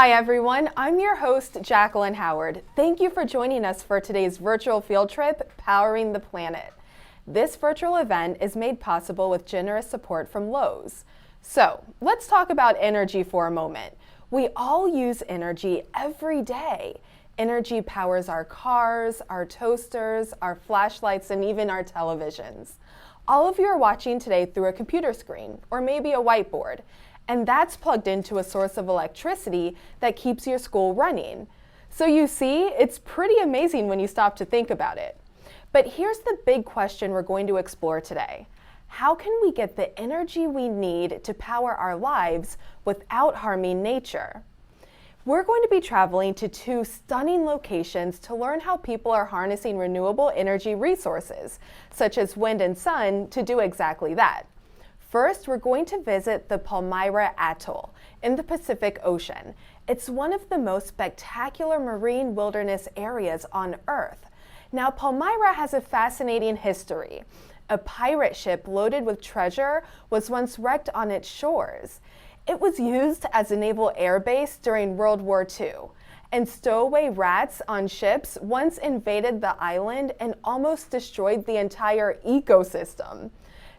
Hi everyone, I'm your host, Jacqueline Howard. Thank you for joining us for today's virtual field trip, Powering the Planet. This virtual event is made possible with generous support from Lowe's. So, let's talk about energy for a moment. We all use energy every day. Energy powers our cars, our toasters, our flashlights, and even our televisions. All of you are watching today through a computer screen, or maybe a whiteboard, and that's plugged into a source of electricity that keeps your school running. So you see, it's pretty amazing when you stop to think about it. But here's the big question we're going to explore today. How can we get the energy we need to power our lives without harming nature? We're going to be traveling to two stunning locations to learn how people are harnessing renewable energy resources, such as wind and sun, to do exactly that. First, we're going to visit the Palmyra Atoll in the Pacific Ocean. It's one of the most spectacular marine wilderness areas on Earth. Now, Palmyra has a fascinating history. A pirate ship loaded with treasure was once wrecked on its shores. It was used as a naval airbase during World War II, and stowaway rats on ships once invaded the island and almost destroyed the entire ecosystem.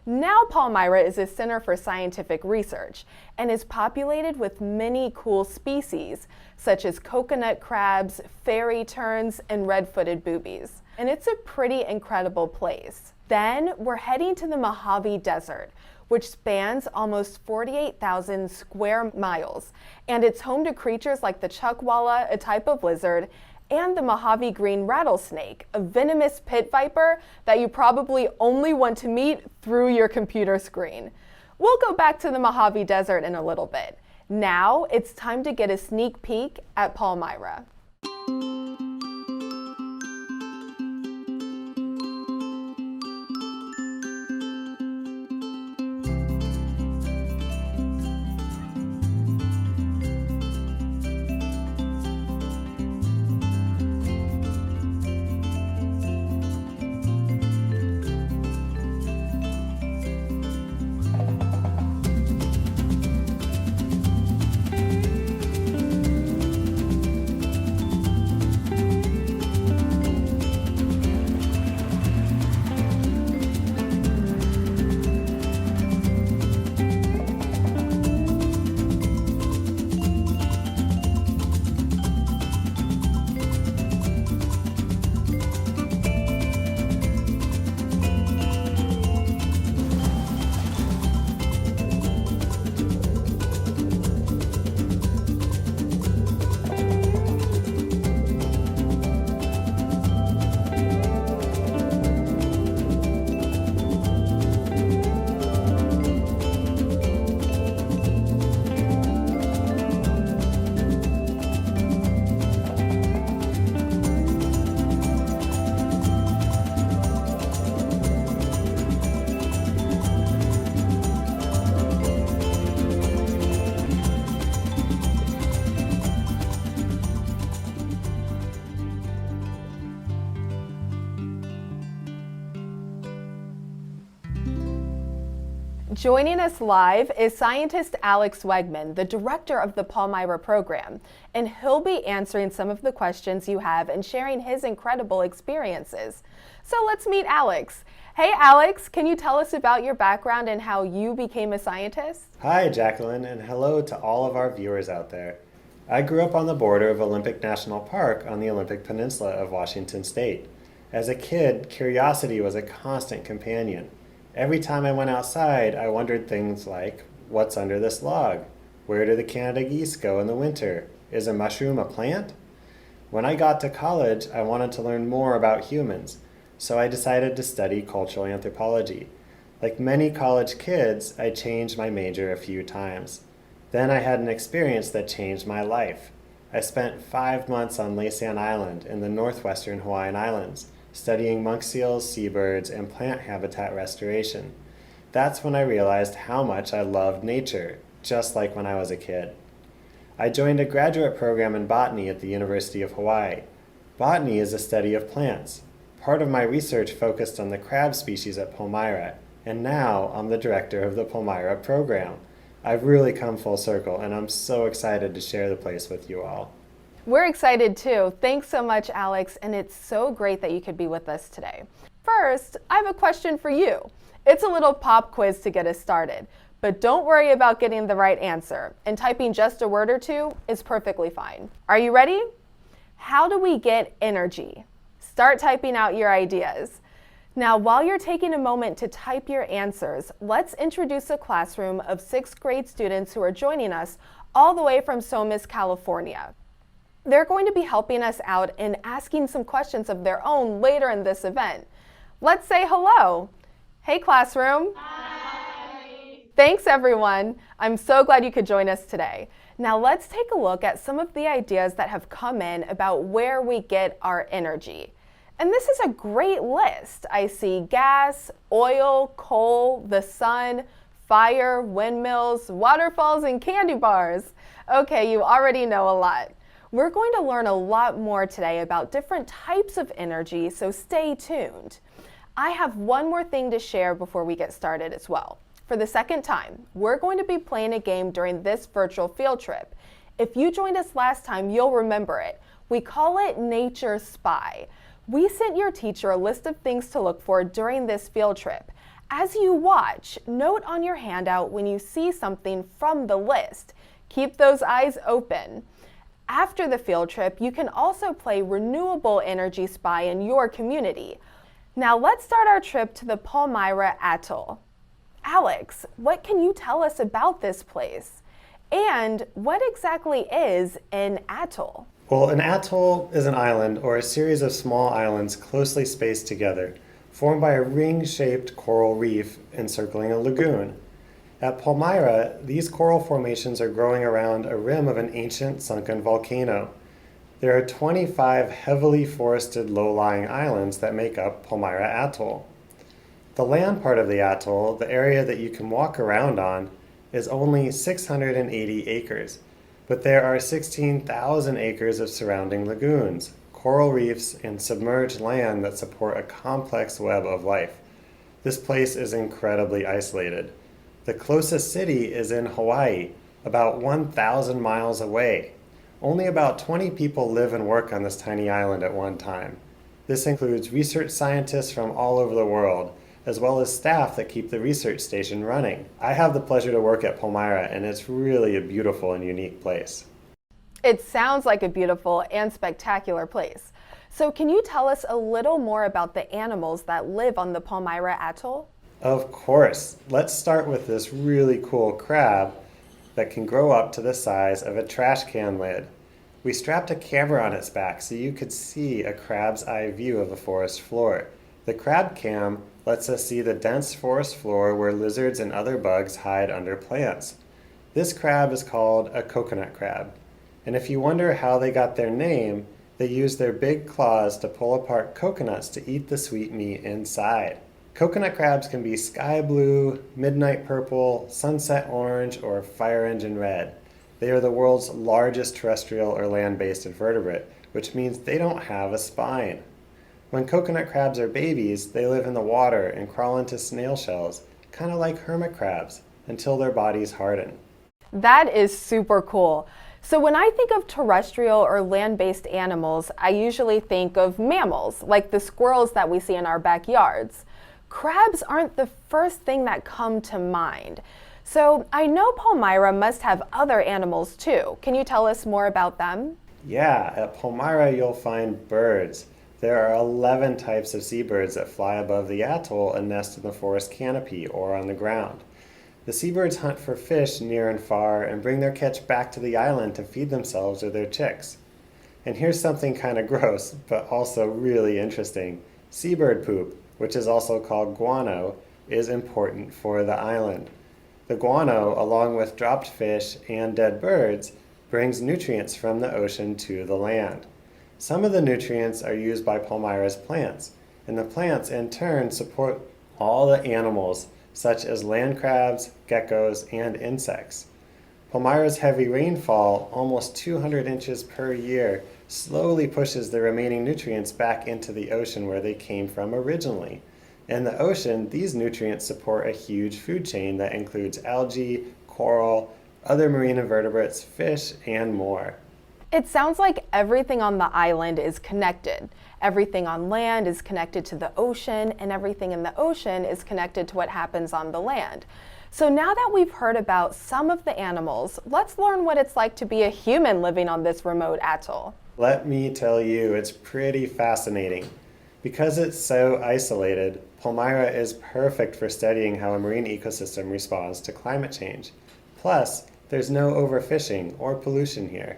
Now Palmyra is a center for scientific research and is populated with many cool species, such as coconut crabs, fairy terns, and red-footed boobies. And it's a pretty incredible place. Then we're heading to the Mojave Desert, which spans almost 48,000 square miles, and it's home to creatures like the chuckwalla, a type of lizard, and the Mojave green rattlesnake, a venomous pit viper that you probably only want to meet through your computer screen. We'll go back to the Mojave Desert in a little bit. Now it's time to get a sneak peek at Palmyra. Joining us live is scientist Alex Wegman, the director of the Palmyra program, and he'll be answering some of the questions you have and sharing his incredible experiences. So let's meet Alex. Hey Alex, can you tell us about your background and how you became a scientist? Hi Jacqueline, and hello to all of our viewers out there. I grew up on the border of Olympic National Park on the Olympic Peninsula of Washington State. As a kid, curiosity was a constant companion. Every time I went outside, I wondered things like, what's under this log? Where do the Canada geese go in the winter? Is a mushroom a plant? When I got to college, I wanted to learn more about humans, so I decided to study cultural anthropology. Like many college kids, I changed my major a few times. Then I had an experience that changed my life. I spent 5 months on Laysan Island in the northwestern Hawaiian Islands, studying monk seals, seabirds, and plant habitat restoration. That's when I realized how much I loved nature, just like when I was a kid. I joined a graduate program in botany at the University of Hawaii. Botany is a study of plants. Part of my research focused on the crab species at Palmyra, and now I'm the director of the Palmyra program. I've really come full circle, and I'm so excited to share the place with you all. We're excited too. Thanks so much, Alex, and it's so great that you could be with us today. First, I have a question for you. It's a little pop quiz to get us started, but don't worry about getting the right answer, and typing just a word or two is perfectly fine. Are you ready? How do we get energy? Start typing out your ideas. Now, while you're taking a moment to type your answers, let's introduce a classroom of 6th grade students who are joining us all the way from Somis, California. They're going to be helping us out and asking some questions of their own later in this event. Let's say hello. Hey, classroom. Hi. Thanks, everyone. I'm so glad you could join us today. Now, let's take a look at some of the ideas that have come in about where we get our energy. And this is a great list. I see gas, oil, coal, the sun, fire, windmills, waterfalls, and candy bars. Okay, you already know a lot. We're going to learn a lot more today about different types of energy, so stay tuned. I have one more thing to share before we get started as well. For the second time, we're going to be playing a game during this virtual field trip. If you joined us last time, you'll remember it. We call it Nature Spy. We sent your teacher a list of things to look for during this field trip. As you watch, note on your handout when you see something from the list. Keep those eyes open. After the field trip, you can also play Renewable Energy Spy in your community. Now let's start our trip to the Palmyra Atoll. Alex, what can you tell us about this place? And what exactly is an atoll? Well, an atoll is an island or a series of small islands closely spaced together, formed by a ring-shaped coral reef encircling a lagoon. At Palmyra, these coral formations are growing around a rim of an ancient sunken volcano. There are 25 heavily forested low-lying islands that make up Palmyra Atoll. The land part of the atoll, the area that you can walk around on, is only 680 acres, but there are 16,000 acres of surrounding lagoons, coral reefs, and submerged land that support a complex web of life. This place is incredibly isolated. The closest city is in Hawaii, about 1,000 miles away. Only about 20 people live and work on this tiny island at one time. This includes research scientists from all over the world, as well as staff that keep the research station running. I have the pleasure to work at Palmyra, and it's really a beautiful and unique place. It sounds like a beautiful and spectacular place. So can you tell us a little more about the animals that live on the Palmyra Atoll? Of course. Let's start with this really cool crab that can grow up to the size of a trash can lid. We strapped a camera on its back so you could see a crab's eye view of a forest floor. The crab cam lets us see the dense forest floor where lizards and other bugs hide under plants. This crab is called a coconut crab. And if you wonder how they got their name, they use their big claws to pull apart coconuts to eat the sweet meat inside. Coconut crabs can be sky blue, midnight purple, sunset orange, or fire engine red. They are the world's largest terrestrial or land-based invertebrate, which means they don't have a spine. When coconut crabs are babies, they live in the water and crawl into snail shells, kind of like hermit crabs, until their bodies harden. That is super cool. So when I think of terrestrial or land-based animals, I usually think of mammals, like the squirrels that we see in our backyards. Crabs aren't the first thing that come to mind. So I know Palmyra must have other animals too. Can you tell us more about them? Yeah, at Palmyra you'll find birds. There are 11 types of seabirds that fly above the atoll and nest in the forest canopy or on the ground. The seabirds hunt for fish near and far and bring their catch back to the island to feed themselves or their chicks. And here's something kind of gross, but also really interesting. Seabird poop, which is also called guano, is important for the island. The guano, along with dropped fish and dead birds, brings nutrients from the ocean to the land. Some of the nutrients are used by Palmyra's plants, and the plants in turn support all the animals, such as land crabs, geckos, and insects. Palmyra's heavy rainfall, almost 200 inches per year, slowly pushes the remaining nutrients back into the ocean where they came from originally. In the ocean, these nutrients support a huge food chain that includes algae, coral, other marine invertebrates, fish, and more. It sounds like everything on the island is connected. Everything on land is connected to the ocean, and everything in the ocean is connected to what happens on the land. So now that we've heard about some of the animals, let's learn what it's like to be a human living on this remote atoll. Let me tell you, it's pretty fascinating. Because it's so isolated, Palmyra is perfect for studying how a marine ecosystem responds to climate change. Plus, there's no overfishing or pollution here.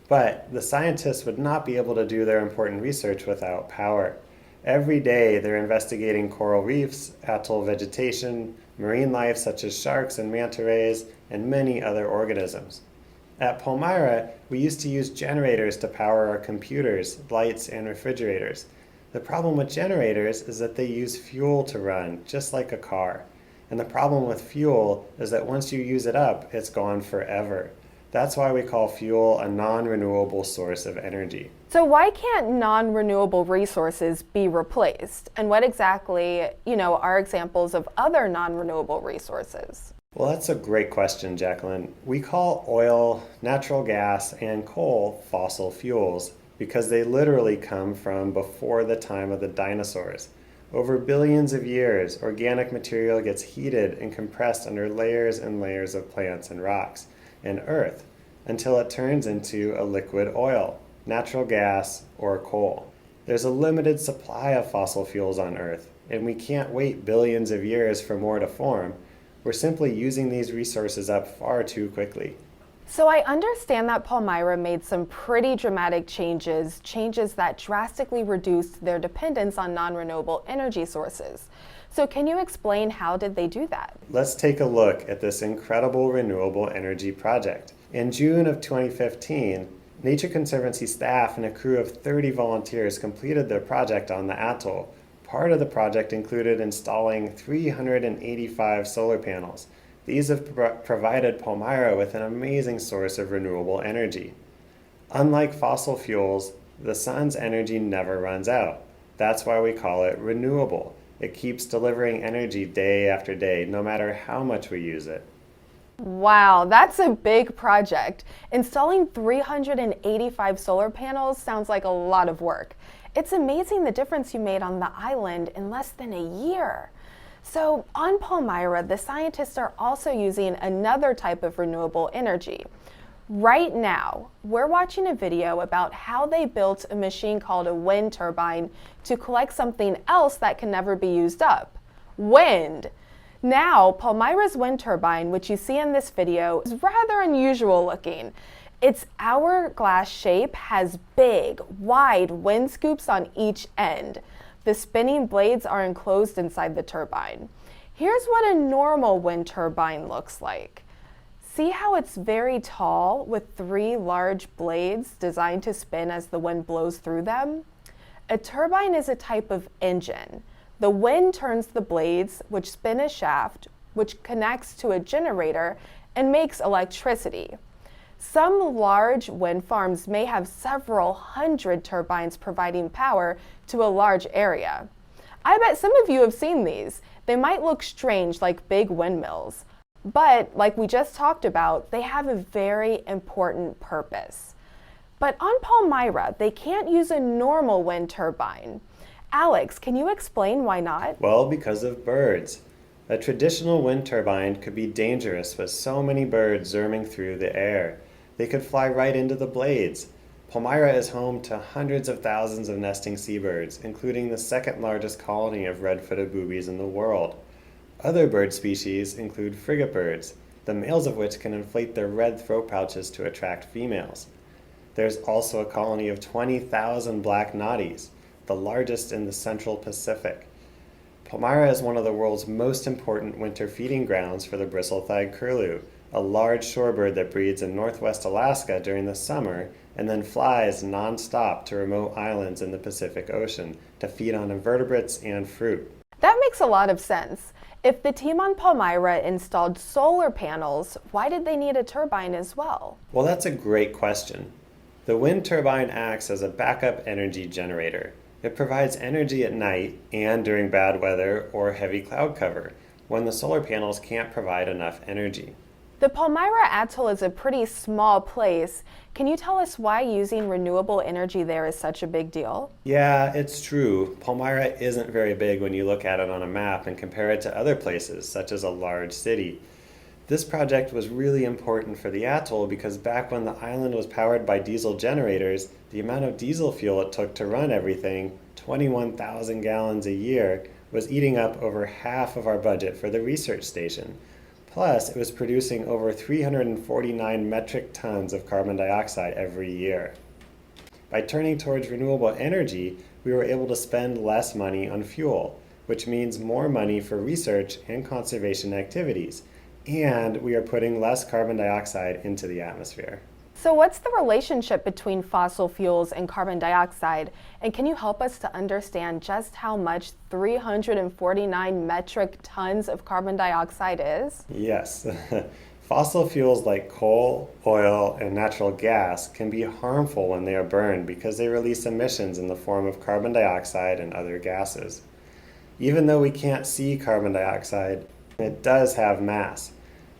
But the scientists would not be able to do their important research without power. Every day, they're investigating coral reefs, atoll vegetation, marine life such as sharks and manta rays, and many other organisms. At Palmyra, we used to use generators to power our computers, lights, and refrigerators. The problem with generators is that they use fuel to run, just like a car. And the problem with fuel is that once you use it up, it's gone forever. That's why we call fuel a non-renewable source of energy. So why can't non-renewable resources be replaced? And what exactly, are examples of other non-renewable resources? Well, that's a great question, Jacqueline. We call oil, natural gas, and coal fossil fuels because they literally come from before the time of the dinosaurs. Over billions of years, organic material gets heated and compressed under layers and layers of plants and rocks and earth until it turns into a liquid oil, natural gas, or coal. There's a limited supply of fossil fuels on Earth, and we can't wait billions of years for more to form. We're simply using these resources up far too quickly. So I understand that Palmyra made some pretty dramatic changes that drastically reduced their dependence on non-renewable energy sources. So can you explain how did they do that? Let's take a look at this incredible renewable energy project. In June of 2015, Nature Conservancy staff and a crew of 30 volunteers completed their project on the atoll. Part of the project included installing 385 solar panels. These have provided Palmyra with an amazing source of renewable energy. Unlike fossil fuels, the sun's energy never runs out. That's why we call it renewable. It keeps delivering energy day after day, no matter how much we use it. Wow, that's a big project. Installing 385 solar panels sounds like a lot of work. It's amazing the difference you made on the island in less than a year. So on Palmyra, the scientists are also using another type of renewable energy. Right now, we're watching a video about how they built a machine called a wind turbine to collect something else that can never be used up: wind. Now, Palmyra's wind turbine, which you see in this video, is rather unusual looking. Its hourglass shape has big, wide wind scoops on each end. The spinning blades are enclosed inside the turbine. Here's what a normal wind turbine looks like. See how it's very tall with 3 large blades designed to spin as the wind blows through them? A turbine is a type of engine. The wind turns the blades, which spin a shaft, which connects to a generator and makes electricity. Some large wind farms may have several hundred turbines providing power to a large area. I bet some of you have seen these. They might look strange like big windmills, but like we just talked about, they have a very important purpose. But on Palmyra, they can't use a normal wind turbine. Alex, can you explain why not? Well, because of birds. A traditional wind turbine could be dangerous with so many birds zooming through the air. They could fly right into the blades. Palmyra is home to hundreds of thousands of nesting seabirds, including the second largest colony of red-footed boobies in the world. Other bird species include frigate birds, the males of which can inflate their red throat pouches to attract females. There's also a colony of 20,000 black noddies, the largest in the Central Pacific. Palmyra is one of the world's most important winter feeding grounds for the bristle-thighed curlew, a large shorebird that breeds in northwest Alaska during the summer and then flies non-stop to remote islands in the Pacific Ocean to feed on invertebrates and fruit. That makes a lot of sense. If the team on Palmyra installed solar panels, why did they need a turbine as well? Well, that's a great question. The wind turbine acts as a backup energy generator. It provides energy at night and during bad weather or heavy cloud cover, when the solar panels can't provide enough energy. The Palmyra Atoll is a pretty small place. Can you tell us why using renewable energy there is such a big deal? Yeah, it's true. Palmyra isn't very big when you look at it on a map and compare it to other places, such as a large city. This project was really important for the atoll because back when the island was powered by diesel generators, the amount of diesel fuel it took to run everything, 21,000 gallons a year, was eating up over half of our budget for the research station. Plus, it was producing over 349 metric tons of carbon dioxide every year. By turning towards renewable energy, we were able to spend less money on fuel, which means more money for research and conservation activities. And we are putting less carbon dioxide into the atmosphere. So what's the relationship between fossil fuels and carbon dioxide? And can you help us to understand just how much 349 metric tons of carbon dioxide is? Yes. Fossil fuels like coal, oil, and natural gas can be harmful when they are burned because they release emissions in the form of carbon dioxide and other gases. Even though we can't see carbon dioxide, it does have mass.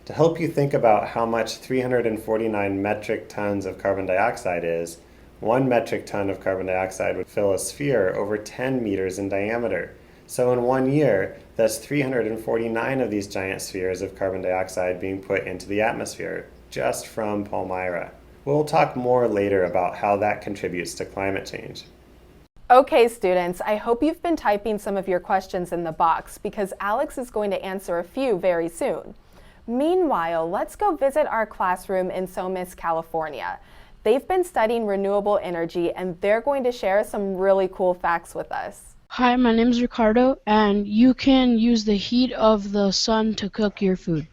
To help you think about how much 349 metric tons of carbon dioxide is, 1 metric ton of carbon dioxide would fill a sphere over 10 meters in diameter. So in 1 year, that's 349 of these giant spheres of carbon dioxide being put into the atmosphere, just from Palmyra. We'll talk more later about how that contributes to climate change. Okay, students, I hope you've been typing some of your questions in the box because Alex is going to answer a few very soon. Meanwhile, let's go visit our classroom in Somis, California. They've been studying renewable energy and they're going to share some really cool facts with us. Hi, my name is Ricardo, and you can use the heat of the sun to cook your food.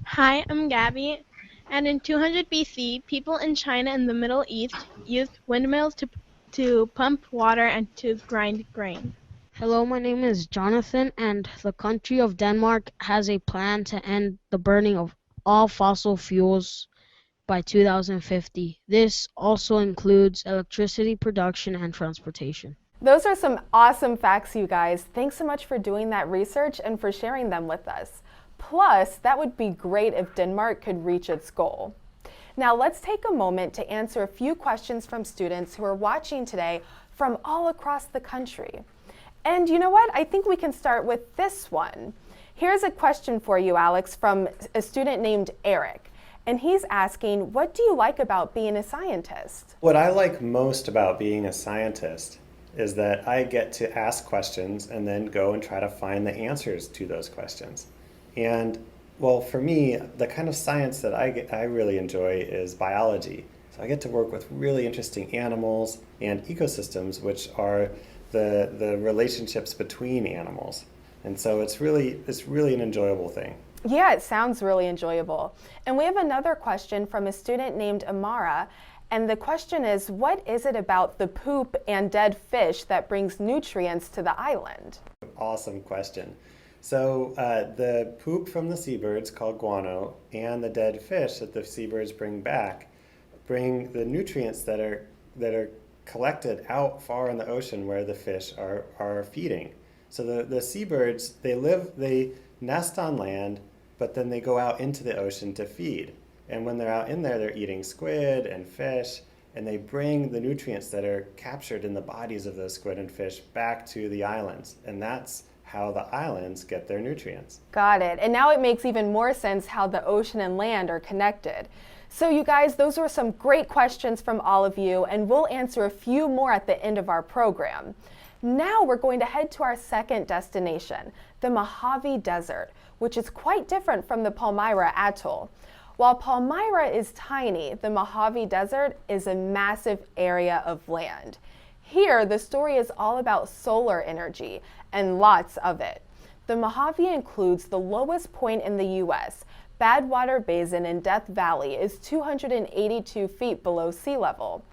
Hi, I'm Gabby, and in 200 BC, people in China and the Middle East used windmills to pump water and to grind grain. Hello, my name is Jonathan, and the country of Denmark has a plan to end the burning of all fossil fuels by 2050. This also includes electricity production and transportation. Those are some awesome facts, you guys. Thanks so much for doing that research and for sharing them with us. Plus, that would be great if Denmark could reach its goal. Now, let's take a moment to answer a few questions from students who are watching today from all across the country. And you know what? I think we can start with this one. Here's a question for you, Alex, from a student named Eric. And he's asking, what do you like about being a scientist? What I like most about being a scientist is that I get to ask questions and then go and try to find the answers to those questions. And well, for me, the kind of science that I really enjoy is biology. So I get to work with really interesting animals and ecosystems, which are the relationships between animals. And so it's really an enjoyable thing. Yeah, it sounds really enjoyable. And we have another question from a student named Amara. And the question is, what is it about the poop and dead fish that brings nutrients to the island? Awesome question. So the poop from the seabirds, called guano, and the dead fish that the seabirds bring back bring the nutrients that are collected out far in the ocean where the fish are feeding. So the seabirds, they nest on land, but then they go out into the ocean to feed. And when they're out in there, they're eating squid and fish, and they bring the nutrients that are captured in the bodies of those squid and fish back to the islands. And that's how the islands get their nutrients. Got it. And now it makes even more sense how the ocean and land are connected. So you guys, those were some great questions from all of you, and we'll answer a few more at the end of our program. Now we're going to head to our second destination, the Mojave Desert, which is quite different from the Palmyra Atoll. While Palmyra is tiny, the Mojave Desert is a massive area of land. Here, the story is all about solar energy, and lots of it. The Mojave includes the lowest point in the U.S. Badwater Basin in Death Valley is 282 feet below sea level,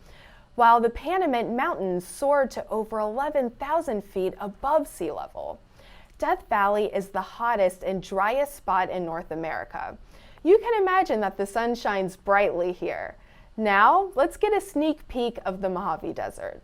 while the Panamint Mountains soared to over 11,000 feet above sea level. Death Valley is the hottest and driest spot in North America. You can imagine that the sun shines brightly here. Now, let's get a sneak peek of the Mojave Desert.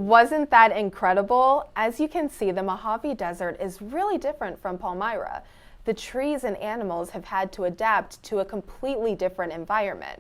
Wasn't that incredible? As you can see, the Mojave Desert is really different from Palmyra. The trees and animals have had to adapt to a completely different environment.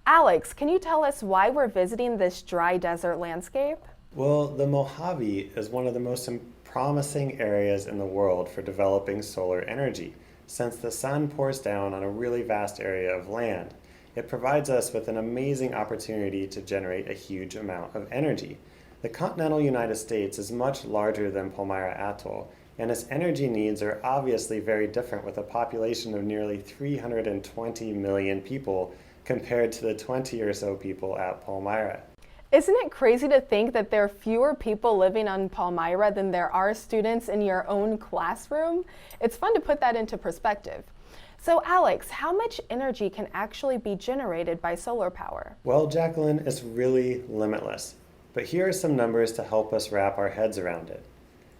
Alex, can you tell us why we're visiting this dry desert landscape? Well, the Mojave is one of the most promising areas in the world for developing solar energy, since the sun pours down on a really vast area of land. It provides us with an amazing opportunity to generate a huge amount of energy. The continental United States is much larger than Palmyra Atoll, and its energy needs are obviously very different with a population of nearly 320 million people compared to the 20 or so people at Palmyra. Isn't it crazy to think that there are fewer people living on Palmyra than there are students in your own classroom? It's fun to put that into perspective. So Alex, how much energy can actually be generated by solar power? Well, Jacqueline, it's really limitless. But here are some numbers to help us wrap our heads around it.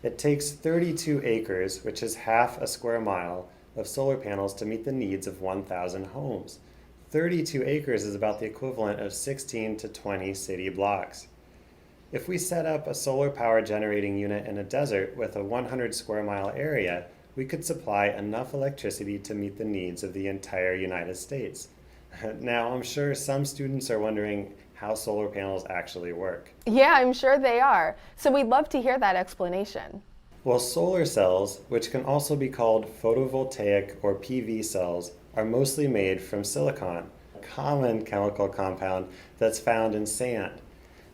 It takes 32 acres, which is half a square mile, of solar panels to meet the needs of 1,000 homes. 32 acres is about the equivalent of 16 to 20 city blocks. If we set up a solar power generating unit in a desert with a 100 square mile area, we could supply enough electricity to meet the needs of the entire United States. Now, I'm sure some students are wondering how solar panels actually work. Yeah, I'm sure they are. So we'd love to hear that explanation. Well, solar cells, which can also be called photovoltaic or PV cells, are mostly made from silicon, a common chemical compound that's found in sand.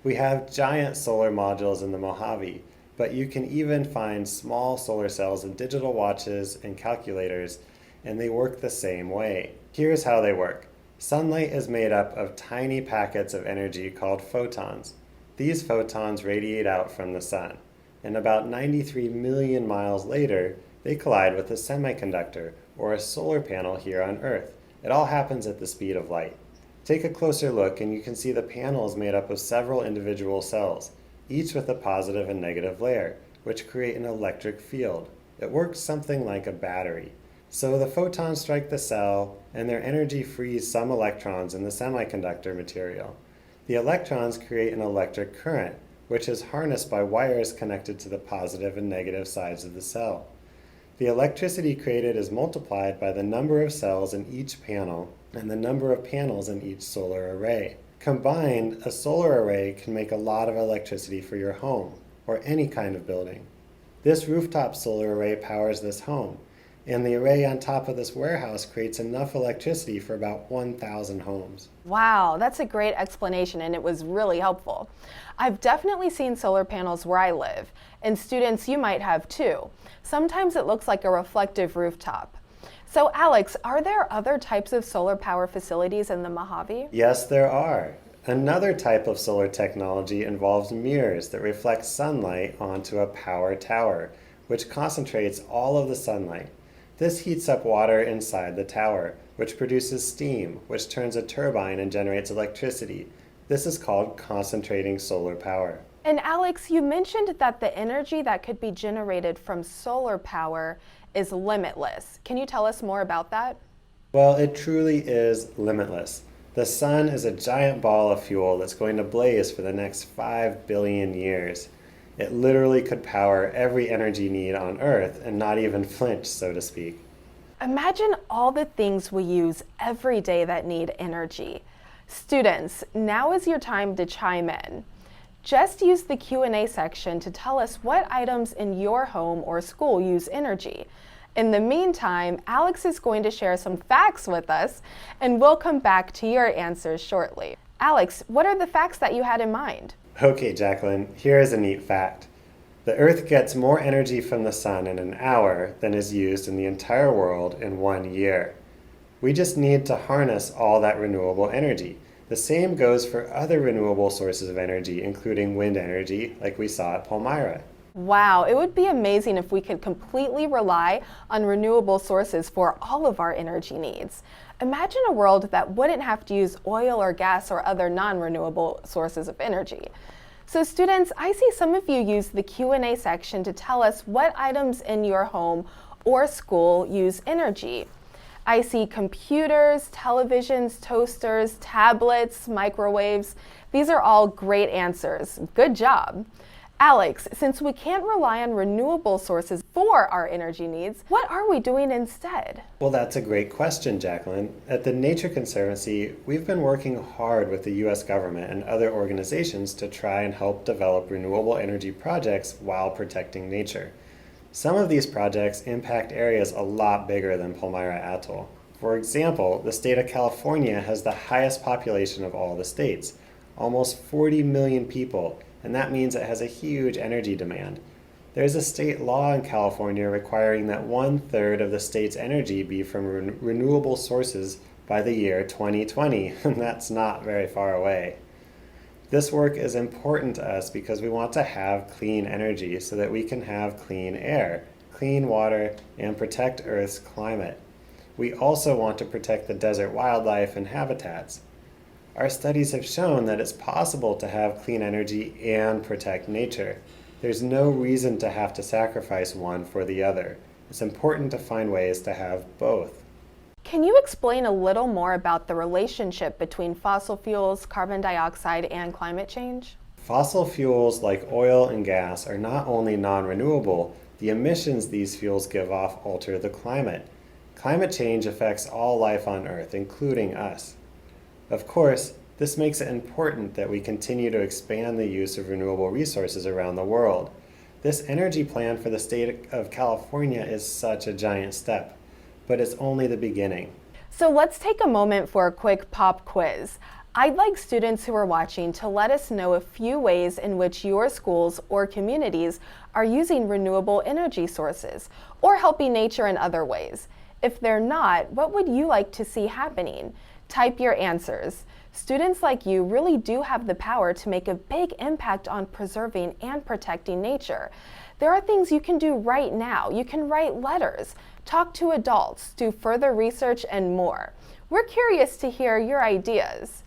We have giant solar modules in the Mojave, but you can even find small solar cells in digital watches and calculators, and they work the same way. Here's how they work. Sunlight is made up of tiny packets of energy called photons. These photons radiate out from the sun, and about 93 million miles later, they collide with a semiconductor, or a solar panel here on Earth. It all happens at the speed of light. Take a closer look and you can see the panel is made up of several individual cells, each with a positive and negative layer, which create an electric field. It works something like a battery. So the photons strike the cell and their energy frees some electrons in the semiconductor material. The electrons create an electric current, which is harnessed by wires connected to the positive and negative sides of the cell. The electricity created is multiplied by the number of cells in each panel and the number of panels in each solar array. Combined, a solar array can make a lot of electricity for your home or any kind of building. This rooftop solar array powers this home, and the array on top of this warehouse creates enough electricity for about 1,000 homes. Wow, that's a great explanation and it was really helpful. I've definitely seen solar panels where I live, and students, you might have too. Sometimes it looks like a reflective rooftop. So Alex, are there other types of solar power facilities in the Mojave? Yes, there are. Another type of solar technology involves mirrors that reflect sunlight onto a power tower, which concentrates all of the sunlight. This heats up water inside the tower, which produces steam, which turns a turbine and generates electricity. This is called concentrating solar power. And Alex, you mentioned that the energy that could be generated from solar power is limitless. Can you tell us more about that? Well, it truly is limitless. The sun is a giant ball of fuel that's going to blaze for the next 5 billion years. It literally could power every energy need on Earth and not even flinch, so to speak. Imagine all the things we use every day that need energy. Students, now is your time to chime in. Just use the Q&A section to tell us what items in your home or school use energy. In the meantime, Alex is going to share some facts with us, and we'll come back to your answers shortly. Alex, what are the facts that you had in mind? Okay, Jacqueline, here is a neat fact. The Earth gets more energy from the sun in an hour than is used in the entire world in 1 year. We just need to harness all that renewable energy. The same goes for other renewable sources of energy, including wind energy, like we saw at Palmyra. Wow, it would be amazing if we could completely rely on renewable sources for all of our energy needs. Imagine a world that wouldn't have to use oil or gas or other non-renewable sources of energy. So students, I see some of you use the Q&A section to tell us what items in your home or school use energy. I see computers, televisions, toasters, tablets, microwaves. These are all great answers. Good job. Alex, since we can't rely on renewable sources for our energy needs, what are we doing instead? Well, that's a great question, Jacqueline. At the Nature Conservancy, we've been working hard with the US government and other organizations to try and help develop renewable energy projects while protecting nature. Some of these projects impact areas a lot bigger than Palmyra Atoll. For example, the state of California has the highest population of all the states, almost 40 million people, and that means it has a huge energy demand. There's a state law in California requiring that 1/3 of the state's energy be from renewable sources by the year 2020, and that's not very far away. This work is important to us because we want to have clean energy so that we can have clean air, clean water, and protect Earth's climate. We also want to protect the desert wildlife and habitats. Our studies have shown that it's possible to have clean energy and protect nature. There's no reason to have to sacrifice one for the other. It's important to find ways to have both. Can you explain a little more about the relationship between fossil fuels, carbon dioxide, and climate change? Fossil fuels like oil and gas are not only non-renewable, the emissions these fuels give off alter the climate. Climate change affects all life on Earth, including us. Of course, this makes it important that we continue to expand the use of renewable resources around the world. This energy plan for the state of California is such a giant step, but it's only the beginning. So let's take a moment for a quick pop quiz. I'd like students who are watching to let us know a few ways in which your schools or communities are using renewable energy sources or helping nature in other ways. If they're not, what would you like to see happening? Type your answers. Students like you really do have the power to make a big impact on preserving and protecting nature. There are things you can do right now. You can write letters, talk to adults, do further research, and more. We're curious to hear your ideas.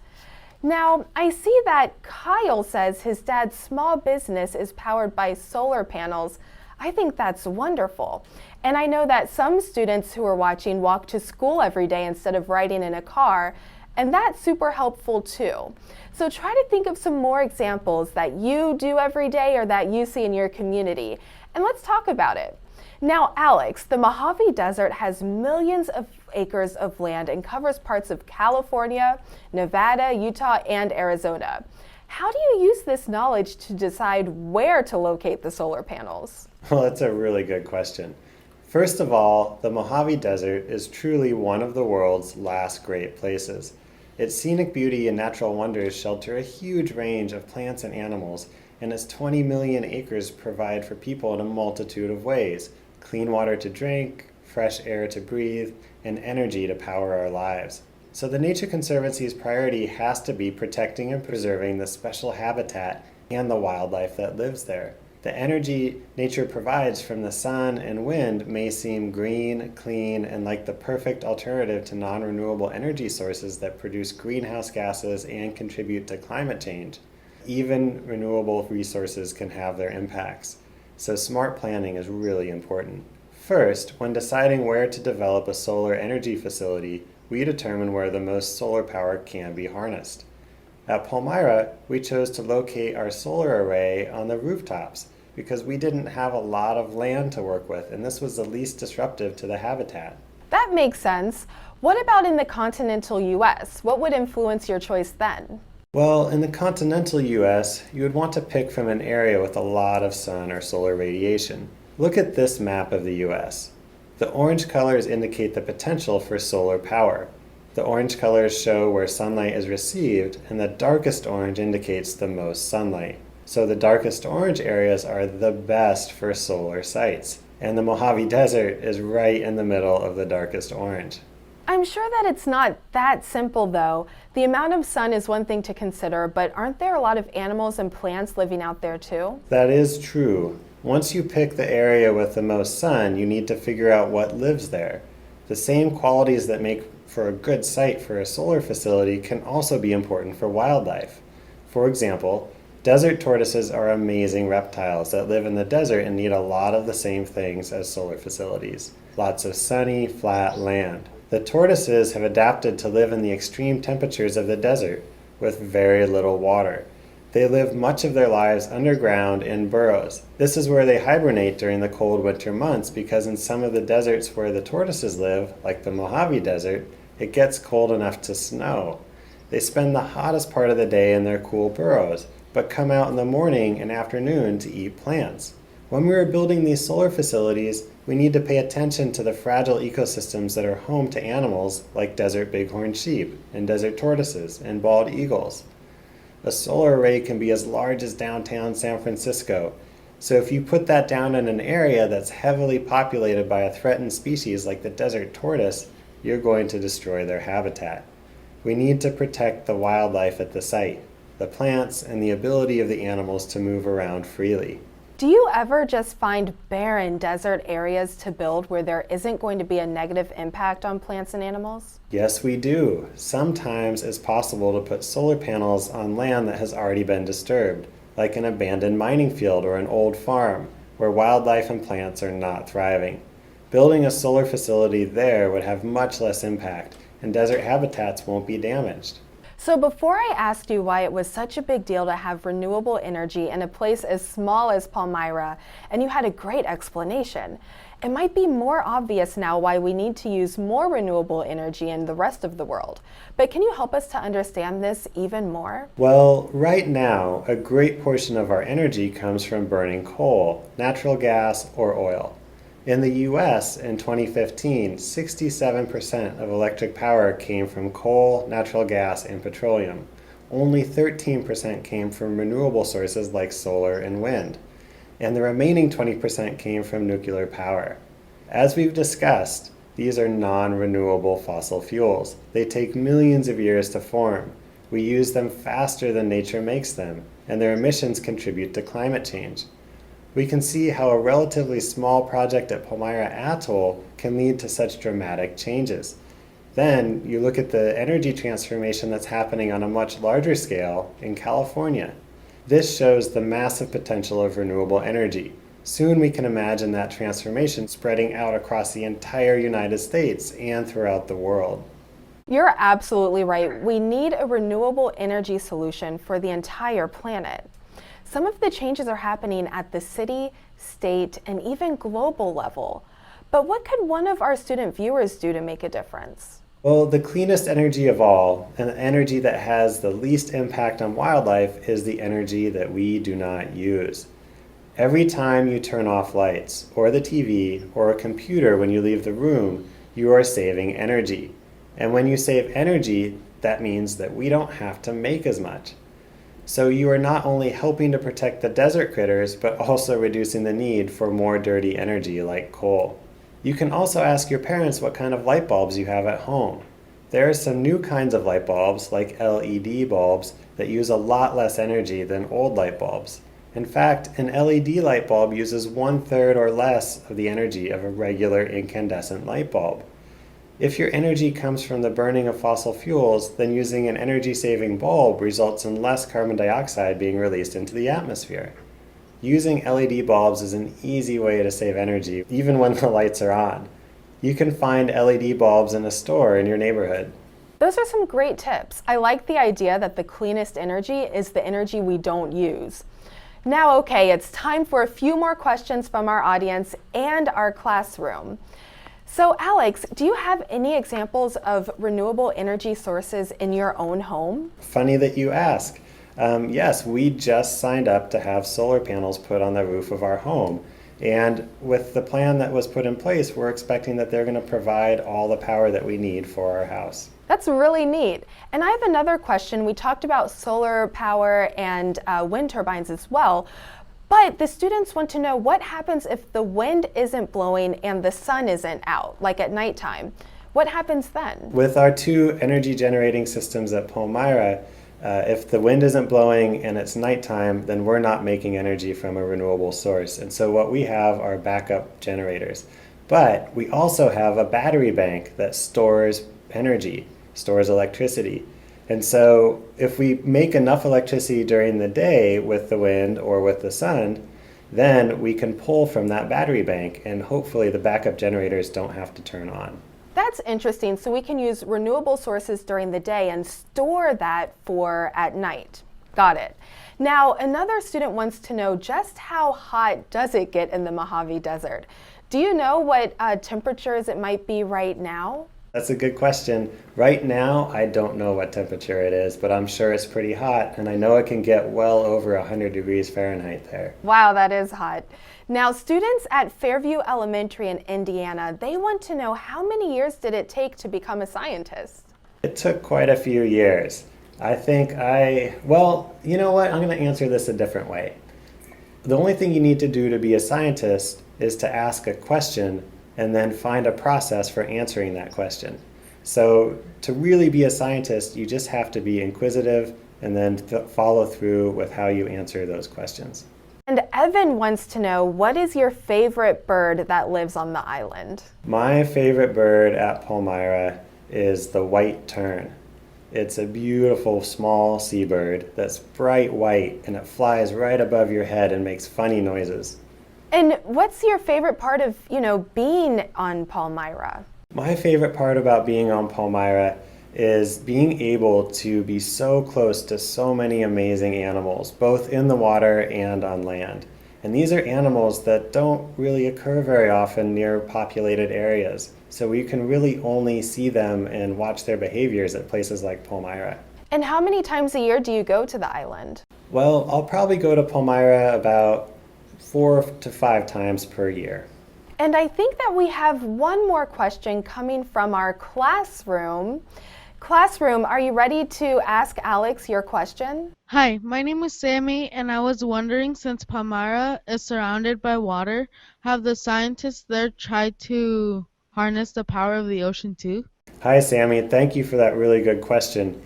Now, I see that Kyle says his dad's small business is powered by solar panels. I think that's wonderful. And I know that some students who are watching walk to school every day instead of riding in a car, and that's super helpful too. So try to think of some more examples that you do every day or that you see in your community, and let's talk about it. Now, Alex, the Mojave Desert has millions of acres of land and covers parts of California, Nevada, Utah, and Arizona. How do you use this knowledge to decide where to locate the solar panels? Well, that's a really good question. First of all, the Mojave Desert is truly one of the world's last great places. Its scenic beauty and natural wonders shelter a huge range of plants and animals, and its 20 million acres provide for people in a multitude of ways: clean water to drink, fresh air to breathe, and energy to power our lives. So the Nature Conservancy's priority has to be protecting and preserving the special habitat and the wildlife that lives there. The energy nature provides from the sun and wind may seem green, clean, and like the perfect alternative to non-renewable energy sources that produce greenhouse gases and contribute to climate change. Even renewable resources can have their impacts. So smart planning is really important. First, when deciding where to develop a solar energy facility, we determine where the most solar power can be harnessed. At Palmyra, we chose to locate our solar array on the rooftops because we didn't have a lot of land to work with, and this was the least disruptive to the habitat. That makes sense. What about in the continental US? What would influence your choice then? Well, in the continental US, you would want to pick from an area with a lot of sun or solar radiation. Look at this map of the US. The orange colors indicate the potential for solar power. The orange colors show where sunlight is received, and the darkest orange indicates the most sunlight. So the darkest orange areas are the best for solar sites. And the Mojave Desert is right in the middle of the darkest orange. I'm sure that it's not that simple though. The amount of sun is one thing to consider, but aren't there a lot of animals and plants living out there too? That is true. Once you pick the area with the most sun, you need to figure out what lives there. The same qualities that make for a good site for a solar facility can also be important for wildlife. For example, desert tortoises are amazing reptiles that live in the desert and need a lot of the same things as solar facilities. Lots of sunny, flat land. The tortoises have adapted to live in the extreme temperatures of the desert with very little water. They live much of their lives underground in burrows. This is where they hibernate during the cold winter months because in some of the deserts where the tortoises live, like the Mojave Desert, it gets cold enough to snow. They spend the hottest part of the day in their cool burrows, but come out in the morning and afternoon to eat plants. When we are building these solar facilities, we need to pay attention to the fragile ecosystems that are home to animals like desert bighorn sheep and desert tortoises and bald eagles. A solar array can be as large as downtown San Francisco, so if you put that down in an area that's heavily populated by a threatened species like the desert tortoise, you're going to destroy their habitat. We need to protect the wildlife at the site, the plants, and the ability of the animals to move around freely. Do you ever just find barren desert areas to build where there isn't going to be a negative impact on plants and animals? Yes, we do. Sometimes it's possible to put solar panels on land that has already been disturbed, like an abandoned mining field or an old farm, where wildlife and plants are not thriving. Building a solar facility there would have much less impact, and desert habitats won't be damaged. So before I asked you why it was such a big deal to have renewable energy in a place as small as Palmyra, and you had a great explanation, it might be more obvious now why we need to use more renewable energy in the rest of the world. But can you help us to understand this even more? Well, right now, a great portion of our energy comes from burning coal, natural gas, or oil. In the US in 2015, 67% of electric power came from coal, natural gas, and petroleum. Only 13% came from renewable sources like solar and wind. And the remaining 20% came from nuclear power. As we've discussed, these are non-renewable fossil fuels. They take millions of years to form. We use them faster than nature makes them, and their emissions contribute to climate change. We can see how a relatively small project at Palmyra Atoll can lead to such dramatic changes. Then you look at the energy transformation that's happening on a much larger scale in California. This shows the massive potential of renewable energy. Soon we can imagine that transformation spreading out across the entire United States and throughout the world. You're absolutely right. We need a renewable energy solution for the entire planet. Some of the changes are happening at the city, state, and even global level. But what could one of our student viewers do to make a difference? Well, the cleanest energy of all, and the energy that has the least impact on wildlife, is the energy that we do not use. Every time you turn off lights, or the TV, or a computer when you leave the room, you are saving energy. And when you save energy, that means that we don't have to make as much. So you are not only helping to protect the desert critters, but also reducing the need for more dirty energy like coal. You can also ask your parents what kind of light bulbs you have at home. There are some new kinds of light bulbs, like LED bulbs, that use a lot less energy than old light bulbs. In fact, an LED light bulb uses 1/3 or less of the energy of a regular incandescent light bulb. If your energy comes from the burning of fossil fuels, then using an energy-saving bulb results in less carbon dioxide being released into the atmosphere. Using LED bulbs is an easy way to save energy, even when the lights are on. You can find LED bulbs in a store in your neighborhood. Those are some great tips. I like the idea that the cleanest energy is the energy we don't use. Now, okay, it's time for a few more questions from our audience and our classroom. So Alex, do you have any examples of renewable energy sources in your own home? Funny that you ask. Yes, we just signed up to have solar panels put on the roof of our home. And with the plan that was put in place, we're expecting that they're going to provide all the power that we need for our house. That's really neat. And I have another question. We talked about solar power and wind turbines as well. But the students want to know what happens if the wind isn't blowing and the sun isn't out, like at nighttime. What happens then? With our two energy generating systems at Palmyra, if the wind isn't blowing and it's nighttime, then we're not making energy from a renewable source. And so what we have are backup generators. But we also have a battery bank that stores energy, stores electricity. And so if we make enough electricity during the day with the wind or with the sun, then we can pull from that battery bank and hopefully the backup generators don't have to turn on. That's interesting. So we can use renewable sources during the day and store that for at night. Got it. Now, another student wants to know just how hot does it get in the Mojave Desert? Do you know what temperatures it might be right now? That's a good question. Right now, I don't know what temperature it is, but I'm sure it's pretty hot, and I know it can get well over 100 degrees Fahrenheit there. Wow, that is hot. Now, students at Fairview Elementary in Indiana, they want to know how many years did it take to become a scientist? It took quite a few years. Well, you know what? I'm going to answer this a different way. The only thing you need to do to be a scientist is to ask a question and then find a process for answering that question. So to really be a scientist, you just have to be inquisitive and then follow through with how you answer those questions. And Evan wants to know, what is your favorite bird that lives on the island? My favorite bird at Palmyra is the white tern. It's a beautiful small seabird that's bright white, and it flies right above your head and makes funny noises. And what's your favorite part of, being on Palmyra? My favorite part about being on Palmyra is being able to be so close to so many amazing animals, both in the water and on land. And these are animals that don't really occur very often near populated areas. So we can really only see them and watch their behaviors at places like Palmyra. And how many times a year do you go to the island? Well, I'll probably go to Palmyra about 4 to 5 times per year. And I think that we have one more question coming from our classroom. Classroom, are you ready to ask Alex your question? Hi, my name is Sammy, and I was wondering, since Palmyra is surrounded by water, have the scientists there tried to harness the power of the ocean too? Hi, Sammy. Thank you for that really good question.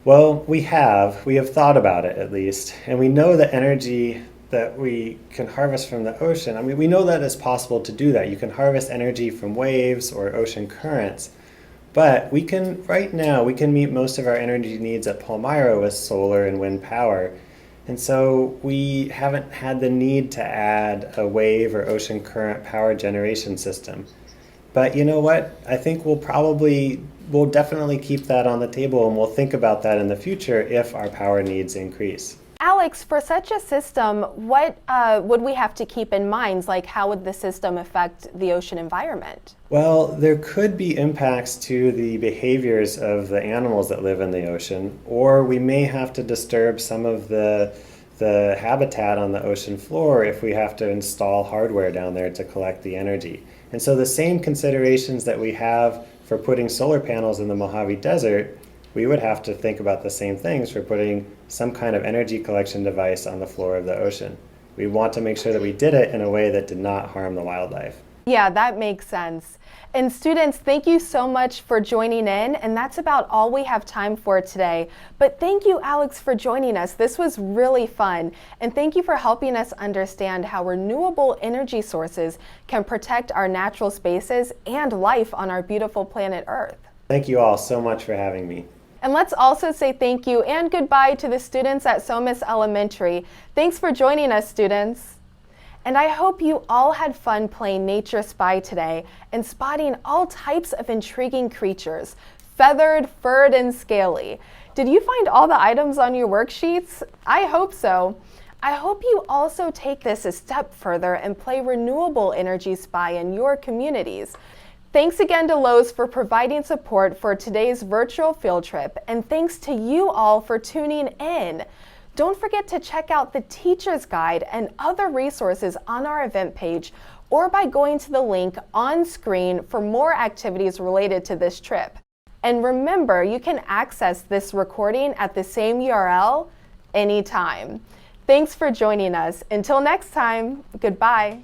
Well, we have thought about it at least, and we know the energy that we can harvest from the ocean. I mean, we know that it's possible to do that. You can harvest energy from waves or ocean currents. But right now, we can meet most of our energy needs at Palmyra with solar and wind power. And so we haven't had the need to add a wave or ocean current power generation system. But you know what? I think we'll definitely keep that on the table, and we'll think about that in the future if our power needs increase. Alex, for such a system, what would we have to keep in mind? Like, how would the system affect the ocean environment? Well, there could be impacts to the behaviors of the animals that live in the ocean, or we may have to disturb some of the habitat on the ocean floor if we have to install hardware down there to collect the energy. And so the same considerations that we have for putting solar panels in the Mojave Desert, we would have to think about the same things for putting some kind of energy collection device on the floor of the ocean. We want to make sure that we did it in a way that did not harm the wildlife. Yeah, that makes sense. And students, thank you so much for joining in, and that's about all we have time for today. But thank you, Alex, for joining us. This was really fun, and thank you for helping us understand how renewable energy sources can protect our natural spaces and life on our beautiful planet Earth. Thank you all so much for having me. And let's also say thank you and goodbye to the students at Somis Elementary. Thanks for joining us, students. And I hope you all had fun playing Nature Spy today and spotting all types of intriguing creatures, feathered, furred, and scaly. Did you find all the items on your worksheets? I hope so. I hope you also take this a step further and play Renewable Energy Spy in your communities. Thanks again to Lowe's for providing support for today's virtual field trip, and thanks to you all for tuning in. Don't forget to check out the teacher's guide and other resources on our event page, or by going to the link on screen for more activities related to this trip. And remember, you can access this recording at the same URL anytime. Thanks for joining us. Until next time, goodbye.